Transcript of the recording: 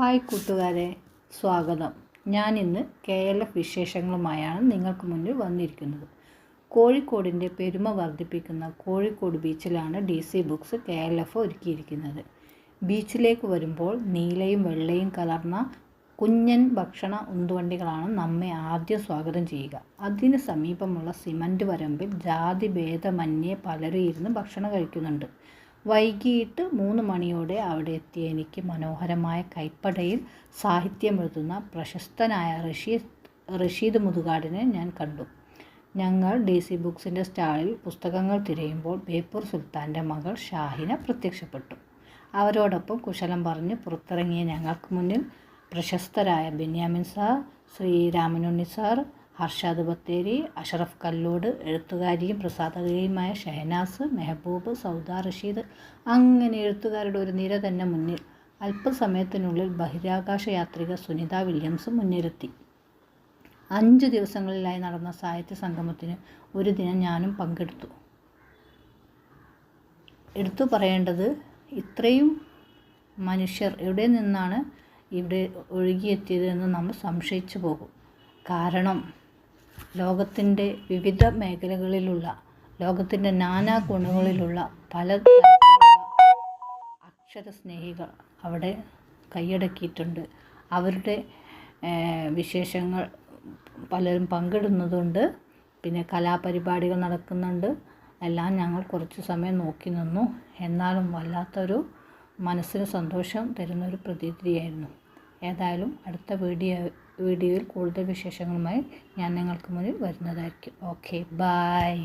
Hi കൂട്ടുകാരെ, സ്വാഗതം. ഞാനിന്ന് KLF വിശേഷങ്ങളുമായാണ് നിങ്ങൾക്ക് മുന്നിൽ വന്നിരിക്കുന്നത്. കോഴിക്കോടിൻ്റെ പെരുമ വർദ്ധിപ്പിക്കുന്ന കോഴിക്കോട് ബീച്ചിലാണ് DC ബുക്സ് KLF ഒരുക്കിയിരിക്കുന്നത്. ബീച്ചിലേക്ക് വരുമ്പോൾ നീലയും വെള്ളയും കലർന്ന കുഞ്ഞൻ ഭക്ഷണ ഉന്തുവണ്ടികളാണ് നമ്മെ ആദ്യം സ്വാഗതം ചെയ്യുക. അതിന് സമീപമുള്ള സിമൻറ്റ് വരമ്പിൽ ജാതി ഭേദമന്യേ പലരും ഇരുന്ന് ഭക്ഷണം കഴിക്കുന്നുണ്ട്. വൈകിട്ട് 3 മണിയോടെ അവിടെ എത്തിയ എനിക്ക് മനോഹരമായ കൈപ്പടയിൽ സാഹിത്യമെഴുതുന്ന പ്രശസ്തനായ റഷീദ് മുതുകാടിനെ ഞാൻ കണ്ടു. ഞങ്ങൾ DC ബുക്സിൻ്റെ സ്റ്റാളിൽ പുസ്തകങ്ങൾ തിരയുമ്പോൾ ബേപ്പൂർ സുൽത്താൻ്റെ മകൾ ഷാഹിന പ്രത്യക്ഷപ്പെട്ടു. അവരോടൊപ്പം കുശലം പറഞ്ഞ് പുറത്തിറങ്ങിയ ഞങ്ങൾക്ക് മുന്നിൽ പ്രശസ്തരായ ബെന്യാമിൻ സാർ, ശ്രീരാമനുണ്ണി സാർ, ഹർഷാദ് ബത്തേരി, അഷറഫ് കല്ലോട്, എഴുത്തുകാരിയും പ്രസാധകയുമായ ഷഹനാസ്, മെഹബൂബ്, സൗദ റഷീദ്, അങ്ങനെ എഴുത്തുകാരുടെ ഒരു നിര തന്നെ മുന്നിൽ. അല്പസമയത്തിനുള്ളിൽ ബഹിരാകാശ യാത്രിക സുനിത വില്യംസ് മുന്നിലെത്തി. 5 ദിവസങ്ങളിലായി നടന്ന സാഹിത്യ സംഗമത്തിന് ഒരു ദിനം ഞാനും പങ്കെടുത്തു. എടുത്തു പറയേണ്ടത്, ഇത്രയും മനുഷ്യർ എവിടെ നിന്നാണ് ഇവിടെ ഒഴുകിയെത്തിയതെന്ന് നമ്മൾ സംശയിച്ചു പോകും. കാരണം ലോകത്തിൻ്റെ വിവിധ മേഖലകളിലുള്ള, ലോകത്തിൻ്റെ നാനാ കോണുകളിലുള്ള പല തരത്തിലുള്ള അക്ഷരസ്നേഹികൾ അവിടെ കൈയടക്കിയിട്ടുണ്ട്. അവരുടെ വിശേഷങ്ങൾ പലരും പങ്കിടുന്നതുണ്ട്. പിന്നെ കലാപരിപാടികൾ നടക്കുന്നുണ്ട്. എല്ലാം ഞങ്ങൾ കുറച്ച് സമയം നോക്കി നിന്നു. എന്നാലും വല്ലാത്തൊരു മനസ്സിന് സന്തോഷം തരുന്നൊരു പ്രതീതിയായിരുന്നു. ഏതായാലും അടുത്ത വീഡിയോയിൽ കൂടുതൽ വിശേഷങ്ങളുമായി ഞാൻ നിങ്ങൾക്ക് മുന്നിൽ വരുന്നതായിരിക്കും. Okay, by.